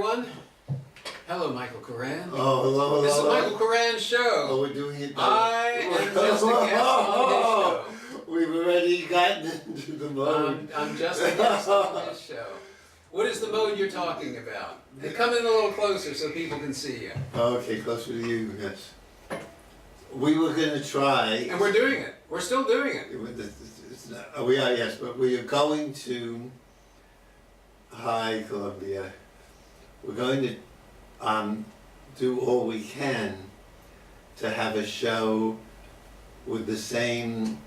everyone. Hello, Michael Koran. Oh, hello. This is the Michael Koran Show. Oh, we're doing it now. I am just a guest on his show. We've already gotten into the mode. I'm just a guest on his show. What is the mode you're talking about? Come in a little closer so people can see you. Okay, closer to you, yes. We were going to try... And we're doing it. We're still doing it. We are, yes, but we are going to... Hi, Columbia. We're going to do all we can to have a show with the same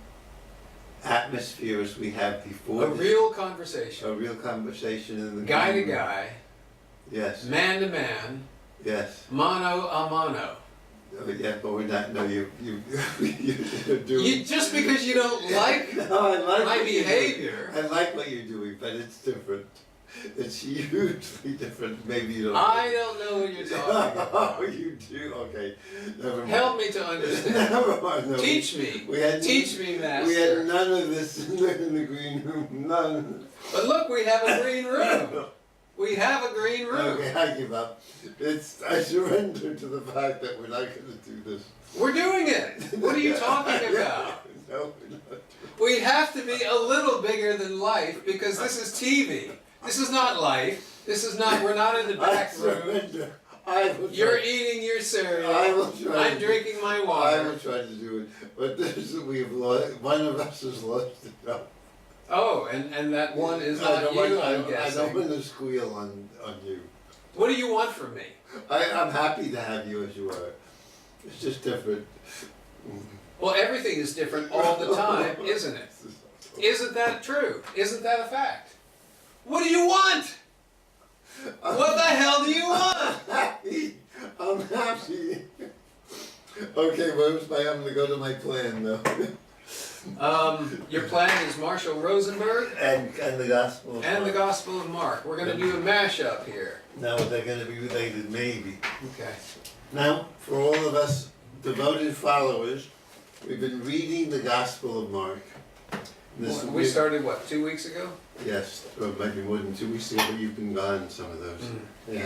atmosphere as we had before. A real conversation. A real conversation in the guy to guy. Yes. Man to man. Yes. Mano a mano. Yeah, but we're not. No, you're doing. You just because you don't like no, I like my behavior. I like what you're doing, but it's different. It's hugely different. Maybe you don't. I don't know what you're talking about. Oh, you do. Okay, never mind. Help me to understand. Never mind. No, Teach me. Teach me, Master. We had none of this in the green room. None. But look, we have a green room. We have a green room. Okay, I give up. I surrender to the fact that we're not going to do this. We're doing it. What are you talking about? No, we're not. We have to be a little bigger than life because this is TV. This is not life. This is not. We're not in the back room. You're eating your cereal. I will try. I'm drinking my water. I will try to do it, but we've lost. One of us has lost it up. Oh, and that one is not you, I'm guessing. I don't want to squeal on you. What do you want from me? I'm happy to have you as you are. It's just different. Well, everything is different all the time, isn't it? Isn't that true? Isn't that a fact? What do you want? What the hell do you want? Happy. I'm happy. Okay, I'm going to go to my plan now. Your plan is Marshall Rosenberg and the Gospel of and Mark. the Gospel of Mark. We're going to do a mashup here. Now they're going to be related, maybe. Okay. Now, for all of us devoted followers, we've been reading the Gospel of Mark. We started, what, 2 weeks ago? Yes, or maybe more than 2 weeks ago, but you've been gone, some of those. We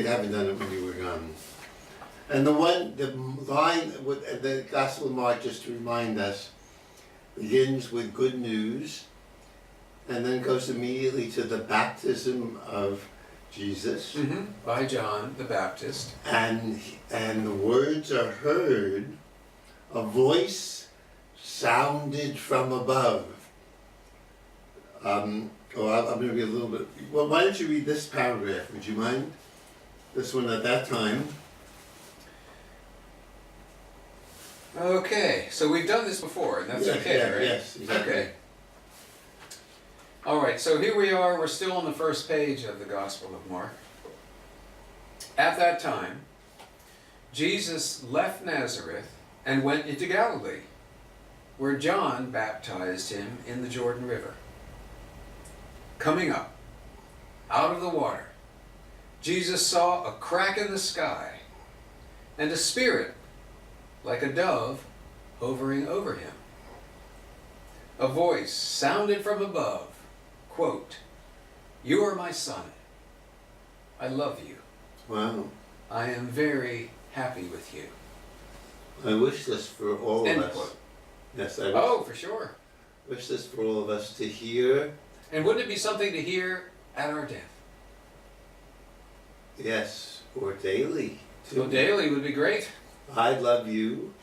haven't done it when you were gone. And the line with the Gospel of Mark, just to remind us, begins with good news, and then goes immediately to the baptism of Jesus. By John the Baptist. And the words are heard, a voice sounded from above. I'm going to be a little bit... Well, why don't you read this paragraph, would you mind? This one at that time. Okay, so we've done this before, and that's okay, right? Yes, exactly. Okay. All right, so here we are. We're still on the first page of the Gospel of Mark. At that time, Jesus left Nazareth and went into Galilee, where John baptized him in the Jordan River. Coming up out of the water, Jesus saw a crack in the sky and a spirit like a dove hovering over him. A voice sounded from above, quote, "You are my son. I love you. Wow. I am very happy with you." I wish this for all End of us. quote. Yes, I For sure. wish this for all of us to hear. And wouldn't it be something to hear at our death? Yes, or daily. So daily would be great. I love you.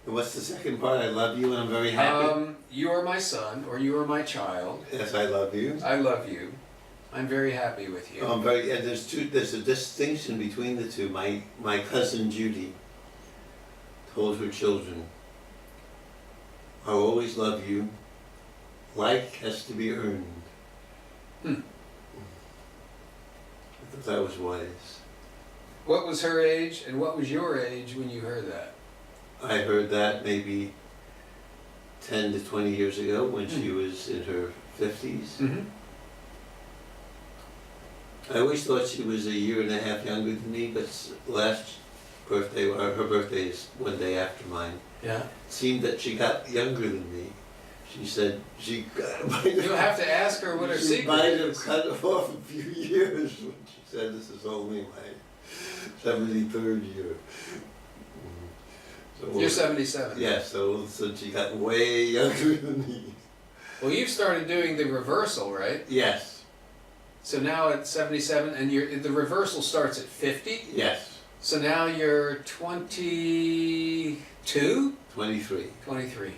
And what's the second part? I love you and I'm very happy. You are my son, or you are my child. Yes, I love you. I love you. I'm very happy with you. And there's a distinction between the two. My cousin Judy told her children, "I'll always love you. Like has to be earned." I thought that was wise. What was her age, and what was your age when you heard that? I heard that maybe 10 to 20 years ago when she was in her 50s. I always thought she was a year and a half younger than me, but last birthday, her birthday is one day after mine. Yeah. It seemed that she got younger than me. She said she You'll have to ask her what her she secret might have is. cut off a few years when she said this is only my 73rd year. So You're 77. Yeah, so she got way younger than me. Well, you've started doing the reversal, right? Yes, So now at 77, and the reversal starts at 50? yes, So now you're 22? 23. 23.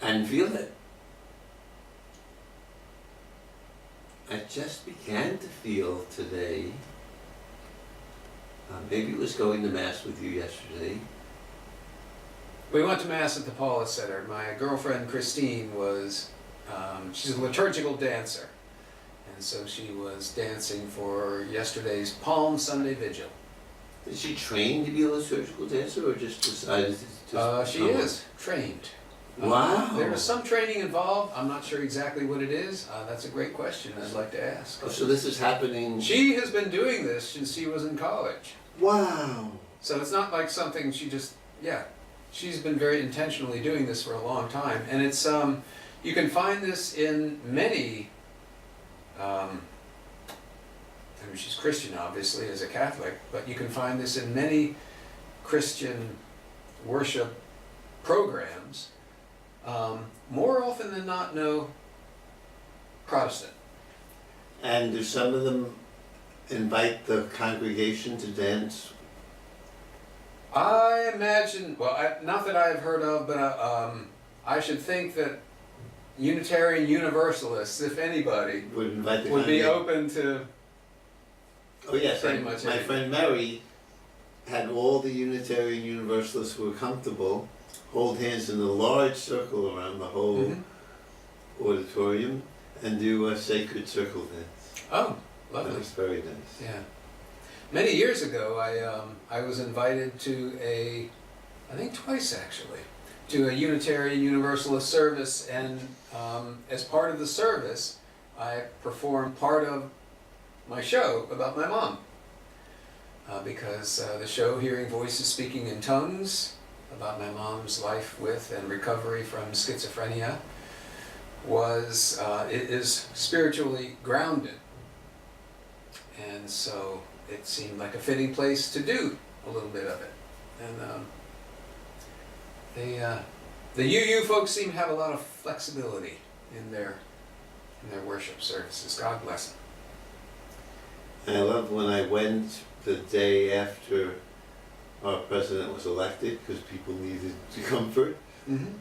And feel it. I just began to feel today, maybe it was going to Mass with you yesterday. We went to Mass at the Paulus Center. My girlfriend Christine was, she's a liturgical dancer. And so she was dancing for yesterday's Palm Sunday Vigil. Did she train to be a liturgical dancer or just decided to She is trained. Wow. There is some training involved. I'm not sure exactly what it is. That's a great question I'd like to ask. Oh, so this is happening. She has been doing this since she was in college. Wow. So it's not like something she just, she's been very intentionally doing this for a long time. And it's, you can find this in many, I mean, she's Christian obviously as a Catholic, but you can find this in many Christian worship programs. More often than not, no, Protestant. And do some of them invite the congregation to dance? I imagine, well, not that I've heard of, but I should think that Unitarian Universalists, if anybody, Would invite the would be congregation? open to. Oh yes, pretty much my anything. friend Mary had all the Unitarian Universalists who were comfortable hold hands in a large circle around the whole Mhm. auditorium and do a sacred circle dance. Oh, That lovely. was very nice. Yeah. Many years ago, I was invited to I think twice actually, to a Unitarian Universalist service, and as part of the service, I performed part of my show about my mom. Because the show, Hearing Voices Speaking in Tongues, about my mom's life with and recovery from schizophrenia, it is spiritually grounded. And so it seemed like a fitting place to do a little bit of it. And the UU folks seem to have a lot of flexibility in their worship services. God bless them. And I loved when I went the day after our president was elected because people needed comfort. Mm-hmm.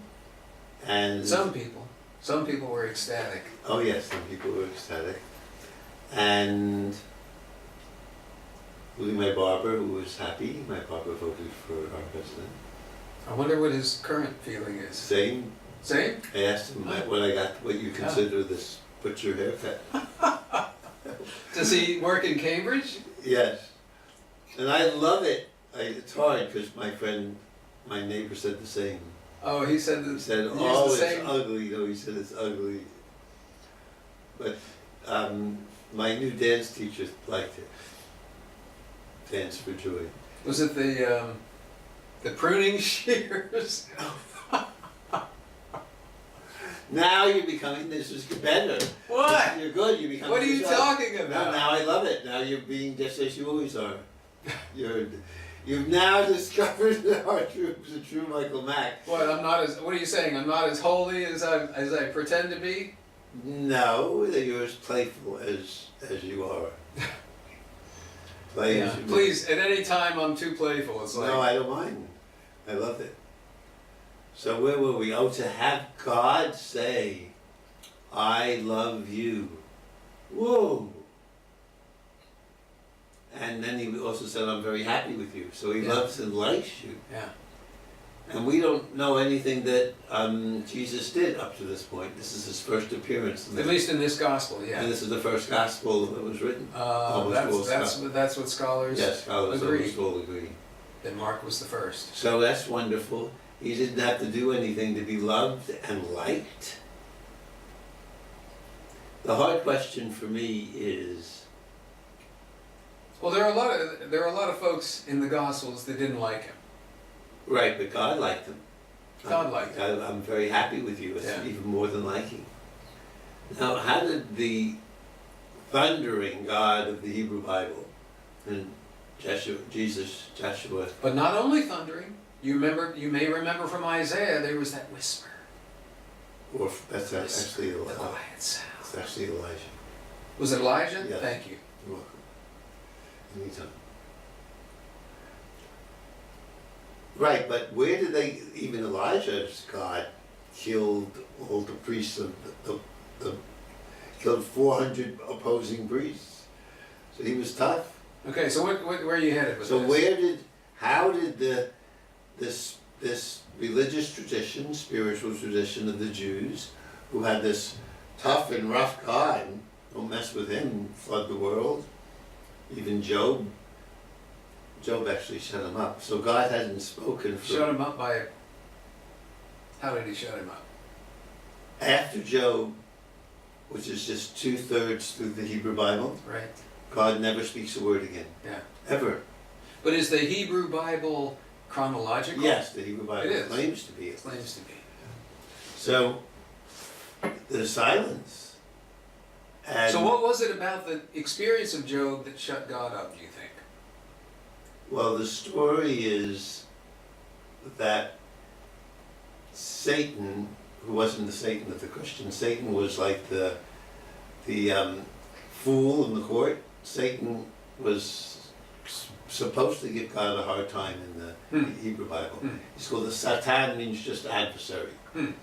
And Some people were ecstatic. oh yes, some people were ecstatic. And my barber, who was happy, my barber voted for our president. I wonder what his current feeling is. Same. Same? I asked him what you consider this butcher haircut. Does he work in Cambridge? Yes. And I love it. It's hard because my neighbor said the same. Oh, he said He that. said, used oh, the it's same. ugly. No, he said it's ugly. But my new dance teacher liked it. Dance for Joy. Was it the pruning shears? Now you're becoming, this is better. What? You're good, you're becoming What are you yourself. talking No, about? now I love it. Now you're being just as you always are. You've now discovered the true Michael Mack. What? What are you saying? I'm not as holy as I pretend to be? No, that you're as playful as you are. Play as you Please, at any time I'm too playful. It's like No, I don't mind. I love it. So where were we? Oh, to have God say, I love you. Whoa. And then he also said, I'm very happy with you. So he loves and likes you. yeah. And we don't know anything that Jesus did up to this point. This is his first appearance. At least in this gospel, yeah. And this is the first gospel that was written. That's what scholars Yes, scholars agree. almost all agree. That Mark was the first. So that's wonderful. He didn't have to do anything to be loved and liked. The hard question for me is, Well, there are a lot of folks in the Gospels that didn't like him. right, but God liked him. God liked it. I'm very happy with you. It's Yeah. even more than liking. Now, how did the thundering God of the Hebrew Bible and Joshua, But not only thundering. You may remember from Isaiah, there was that whisper. or that's actually The Elijah. quiet sound. It's actually Elijah. Was it Elijah? Yes. Thank you. You're welcome. Anytime. Right, but where did they, even Elijah's God killed all the priests of killed 400 opposing priests. So he was tough. Okay, so where are you headed with So this? how did this religious tradition, spiritual tradition of the Jews, who had this tough and rough God, don't mess with him, flood the world, even Job actually shut him up. So God hadn't spoken for... Shut him up by... How did he shut him up? After Job, which is just 2/3 through the Hebrew Bible, Right. God never speaks a word again. Yeah. Ever. But is the Hebrew Bible chronological? Yes, the Hebrew Bible It is. claims to be. It claims to be. So, there's silence. And So what was it about the experience of Job that shut God up, do you think? well, the story is that Satan, who wasn't the Satan of the Christians, Satan was like the fool in the court. Satan was supposed to give God a hard time in the Hebrew Bible. He's called the Satan, means just adversary. You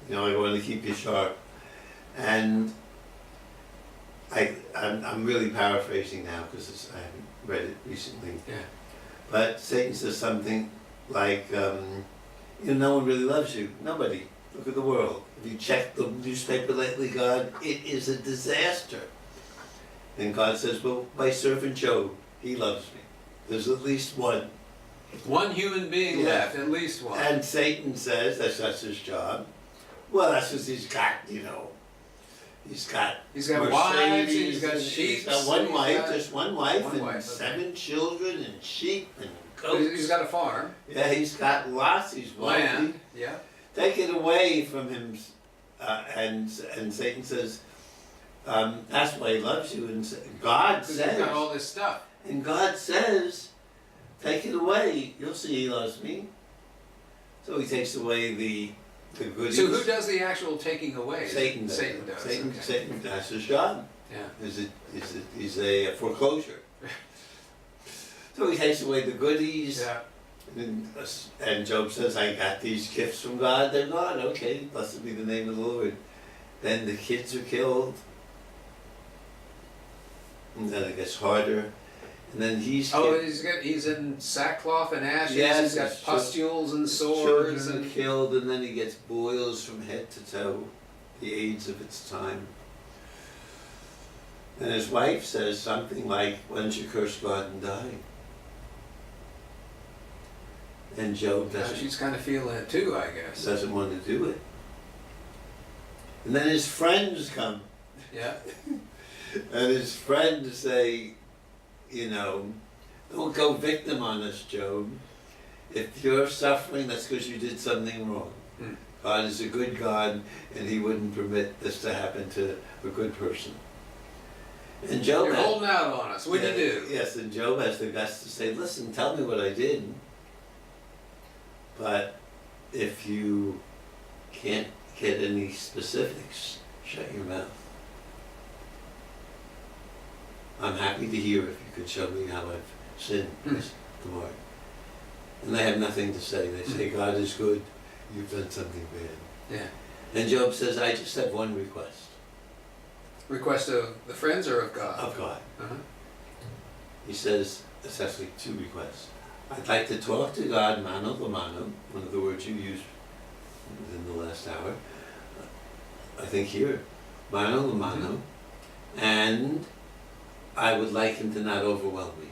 know, I want to keep you sharp. And I'm really paraphrasing now because I haven't read it recently. Yeah. But Satan says something like, no one really loves you. Nobody. Look at the world. If you check the newspaper lately, God, it is a disaster. And God says, well, my servant Job, he loves me. There's at least one. One human being Yeah. left, at least one. And Satan says, that's his job. Well, that's because he's got, he's got wives, Mercedes, he's got and sheep. he's got one wife, just one wife, one and wife, okay. 7 children, and sheep, and goats. He's got a farm, Yeah, he's got lots, he's wealthy. land, yeah. Take it away from him, and Satan says, that's why he loves you, and God Because says, he's got all this stuff. and God says, take it away, you'll see he loves me. So he takes away the goodies. So who does the actual taking away? Satan does. Satan does. Satan, Okay. Satan, that's his job. Yeah. He's a foreclosure. So he takes away the goodies. Yeah. And Job says, I got these gifts from God, they're gone. Okay, blessed be the name of the Lord. Then the kids are killed. And then it gets harder. And then he's he's in sackcloth and ashes. Yes, he's got his pustules and sores children and are killed, and then he gets boils from head to toe, the AIDS of its time. And his wife says something like, why don't you curse God and die? And Job she's kind of feeling it too, I guess. doesn't want to do it. And then his friends come, Yeah. and his friends say, don't go victim on us, Job. If you're suffering, that's because you did something wrong. God is a good God, and he wouldn't permit this to happen to a good person. And Job You're holding out on us. What'd you do? Yes, and Job has the guts to say, listen, tell me what I did. But if you can't get any specifics, shut your mouth. I'm happy to hear if you could show me how I've sinned, the Lord. And they have nothing to say. They say, God is good, you've done something bad. Yeah. And Job says, I just have one request. Request of the friends or of God? Of God. Uh-huh. He says, it's actually 2 requests. I'd like to talk to God mano a mano, one of the words you used within the last hour. I think here, mano a mano, and I would like him to not overwhelm me,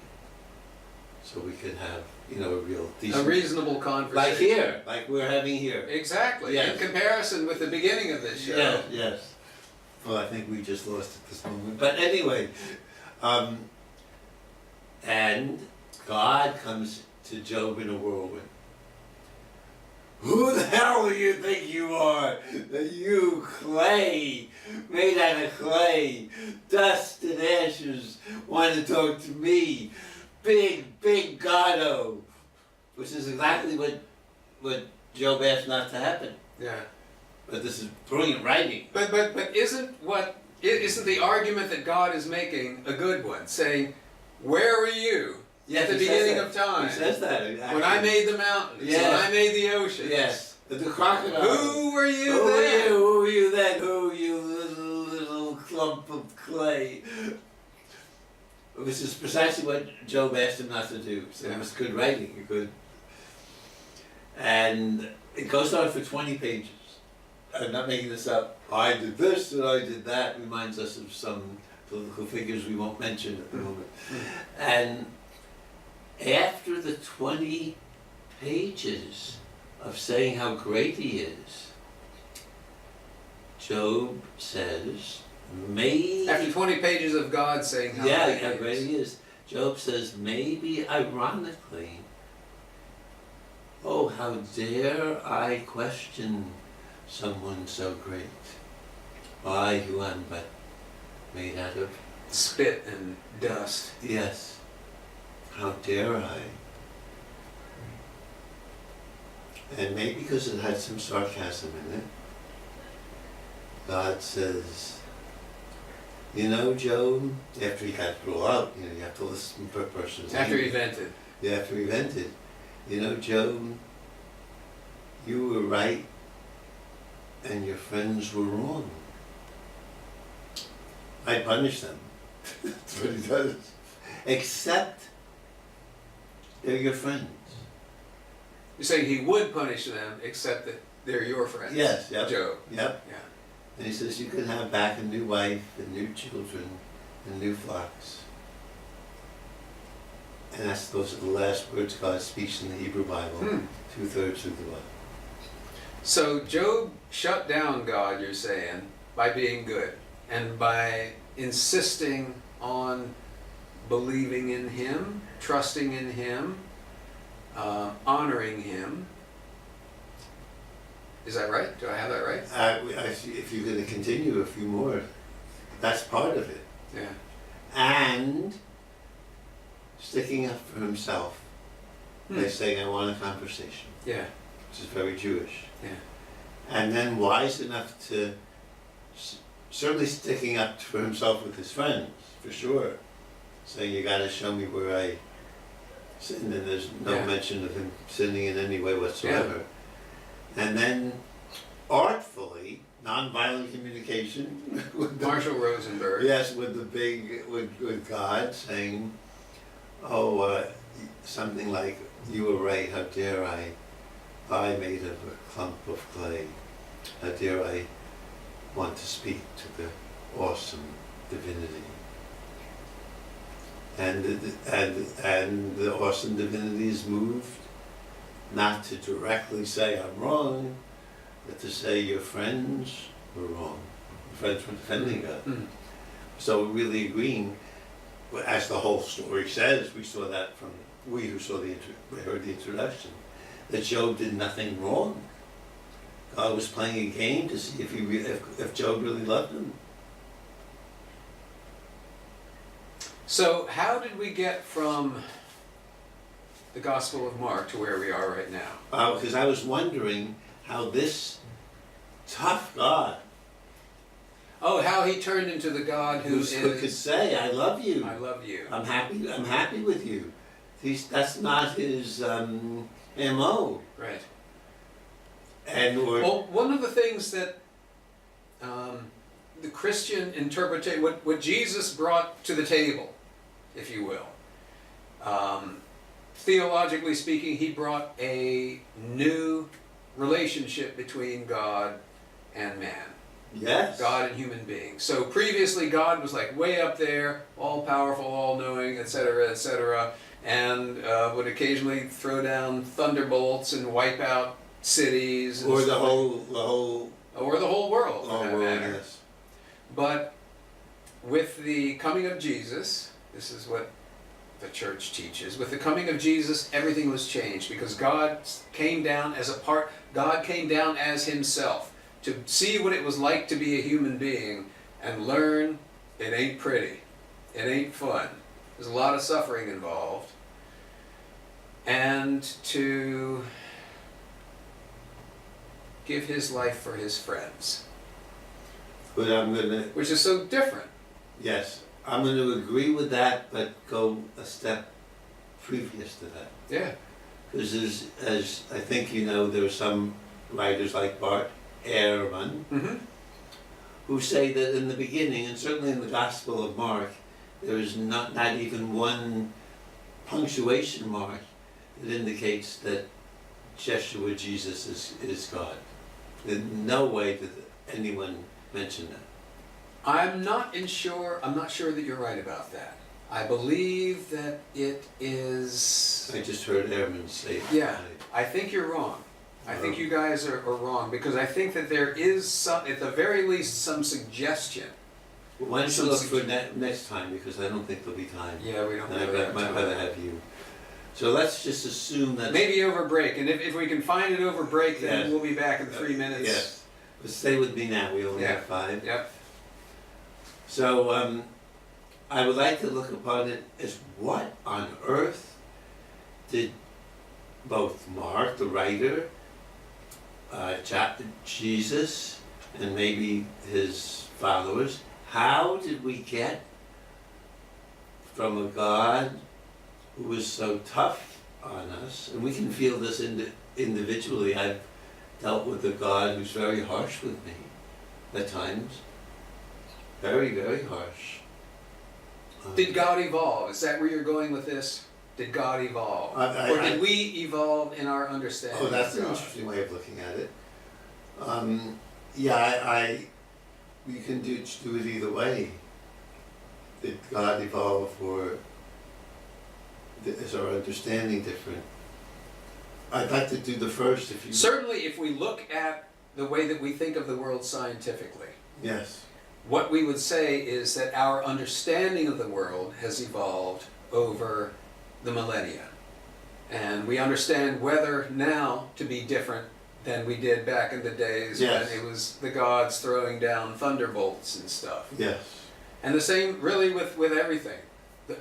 so we could have, a real decent... A reasonable conversation. Like here, like we're having here. Exactly. Yes. In comparison with the beginning of this show. Yes, yes. Well, I think we just lost at this moment. But anyway, and God comes to Job in a whirlwind. who the hell do you think you are? You clay, made out of clay, dust and ashes, want to talk to me, big Goddo. Which is exactly what Job asked not to happen. Yeah. But this is brilliant writing. But isn't the argument that God is making a good one? Saying, where were you Yes, at the he says beginning that. of time? He says that. Actually. When I made the mountains, Yes. when I made the oceans. Yes. The crocodile. Who were you Who then? Who were you then? Who were you, little clump of clay? Which is precisely what Job asked him not to do. So it was good writing. Good. And it goes on for 20 pages. I'm not making this up. I did this and I did that. Reminds us of some political figures we won't mention at the moment. And after the 20 pages of saying how great he is, Job says, maybe... After 20 pages of God saying how great he is, Job says, maybe ironically, oh, how dare I question someone so great? I who am but made out of spit and dust. Yes. How dare I? And maybe because it had some sarcasm in it, God says, you know, Job, after he got it all out, you have to listen per person. After he vented. Yeah, after he vented. You know, Job, you were right and your friends were wrong. I punish them. That's what he does. Except they're your friends. You're saying he would punish them, except that they're your friends. Yes, yep. Job. Yep. Yeah. And he says you can have back a new wife and new children and new flocks. And those are the last words God speaks in the Hebrew Bible, 2/3 of the Bible. So Job shut down God, you're saying, by being good and by insisting on believing in him, trusting in him, honoring him. Is that right? Do I have that right? If you're going to continue a few more, that's part of it. Yeah. And sticking up for himself by saying, I want a conversation. Yeah. Which is very Jewish. Yeah. And then wise enough to certainly sticking up for himself with his friends, for sure. Saying, you got to show me where I sinned, and there's no mention of him sinning in any way whatsoever. Yeah. And then artfully, nonviolent communication with Marshall Rosenberg. Yes, with with God saying, something like, you were right, how dare I made of a clump of clay, how dare I want to speak to the awesome divinity. And the awesome divinity is moved not to directly say I'm wrong, but to say your friends were wrong. Your friends were defending God. Mm-hmm. So we're really agreeing, as the whole story says, we saw that from we who saw we heard the introduction, that Job did nothing wrong. God was playing a game to see if Job really loved him. So how did we get from the Gospel of Mark to where we are right now? Because I was wondering how this tough God, how he turned into the God who could say, I love you. I love you. I'm happy with you. That's not his MO. Right. Well, one of the things that the Christian interpretation, what Jesus brought to the table, if you will, theologically speaking, he brought a new relationship between God and man. Yes. God and human beings. So previously God was like way up there, all powerful, all knowing, etc., and would occasionally throw down thunderbolts and wipe out cities. Or the whole world, for that matter. Yes. But with the coming of Jesus, this is what the church teaches, with the coming of Jesus, everything was changed because God came down as a part, God came down as himself to see what it was like to be a human being and learn it ain't pretty. It ain't fun. There's a lot of suffering involved. And to give his life for his friends. But I'm gonna, Which is so different. yes, I'm gonna agree with that, but go a step previous to that. Yeah. Because as I think you know, there are some writers like Bart Ehrman Mm-hmm. who say that in the beginning, and certainly in the Gospel of Mark, there is not even one punctuation mark that indicates that Yeshua, Jesus, is God. In no way did anyone mention that. I'm not sure that you're right about that. I believe that it is... I just heard Ehrman say it. Yeah, I think you're wrong. I think you guys are wrong, because I think that there is some, at the very least, some suggestion. Well, why don't you look for next time, because I don't think there'll be time. Yeah, we don't And really I have might time. rather have you. So let's just assume that... Maybe over break, and if we can find it over break, then Yes. we'll be back in 3 minutes. Yes. But stay with me now, we only Yeah. have 5. Yep. So I would like to look upon it as what on earth did both Mark, the writer, Jesus, and maybe his followers, how did we get from a God who was so tough on us, and we can feel this individually. I've dealt with a God who's very harsh with me at times. Very, very harsh. Did God evolve? Is that where you're going with this? Did God evolve? Or did we evolve in our understanding? Oh, that's of an God? interesting way of looking at it. Yeah, you can do it either way. Did God evolve, or is our understanding different? I'd like to do the first, if you... Certainly, if we look at the way that we think of the world scientifically, Yes. what we would say is that our understanding of the world has evolved over the millennia. And we understand weather now to be different than we did back in the days Yes. when it was the gods throwing down thunderbolts and stuff. Yes. And the same really with everything.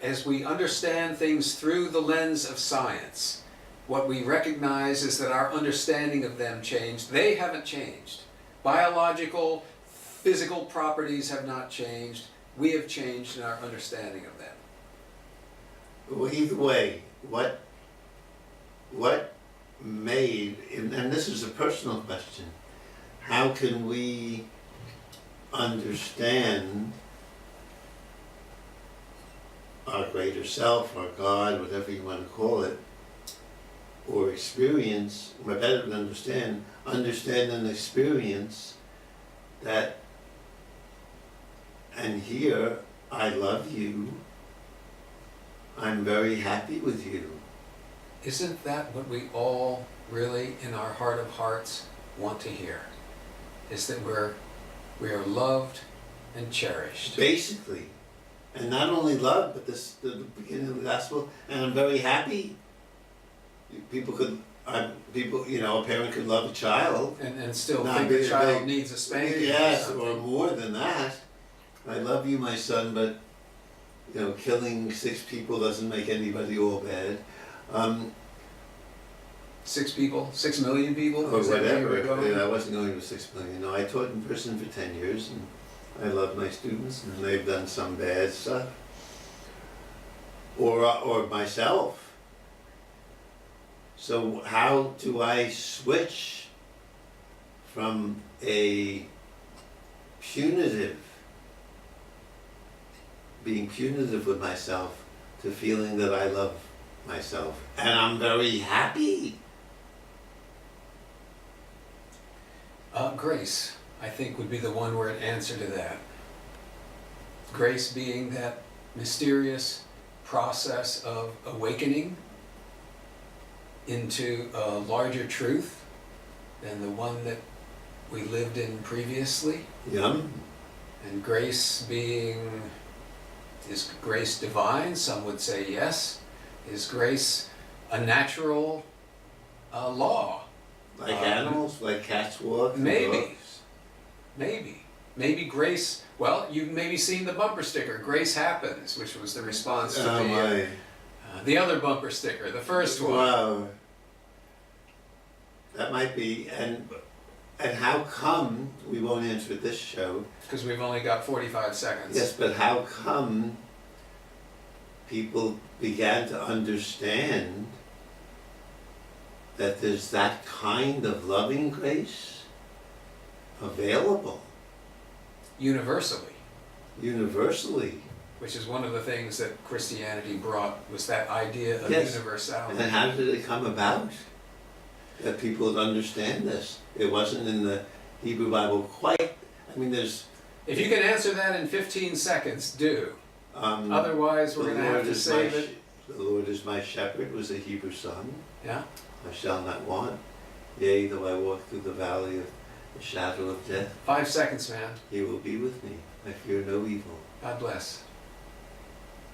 As we understand things through the lens of science, what we recognize is that our understanding of them changed. They haven't changed. Biological, physical properties have not changed. We have changed in our understanding of them. Well, either way, what made, and this is a personal question, how can we understand our greater self, our God, whatever you want to call it, or experience, or better than understand and experience that, and here, I love you, I'm very happy with you. Isn't that what we all really, in our heart of hearts, want to hear? Is that we are loved and cherished. Basically. And not only love, but the beginning of the gospel, and I'm very happy. People, a parent could love a child. And still Not think the be- child they- needs a spanking. Yes, or or something. more than that. I love you, my son, but, killing 6 people doesn't make anybody all bad. 6 people, 6 million people? Or Is that where you were whatever. going? I wasn't going to 6 million. No, I taught in prison for 10 years, and I love my students, and they've done some bad stuff. Or myself. So how do I switch from a being punitive with myself, to feeling that I love myself, and I'm very happy? Grace, I think, would be the one-word answer to that. Grace being that mysterious process of awakening into a larger truth than the one that we lived in previously. Yum. And grace being, is grace divine? Some would say yes. Is grace a natural law Like animals, like cats walk. and Maybe. dogs. Maybe grace. Well, you've maybe seen the bumper sticker, "Grace happens," which was the response to Oh my. the other bumper sticker, the first one. Wow. That might be, and how come, we won't answer this show, Because we've only got 45 seconds. yes, but how come people began to understand that there's that kind of loving grace available Universally, universally? which is one of the things that Christianity brought, was that idea of Yes. universality. And how did it come about that people would understand this? It wasn't in the Hebrew Bible quite, I mean, there's... If you can answer that in 15 seconds, do. Otherwise, we're going to have to save it. The Lord is my shepherd was a Hebrew song. Yeah? I shall not want. Yea, though I walk through the valley of the shadow of death, 5 seconds, man. he will be with me. I fear no evil. God bless.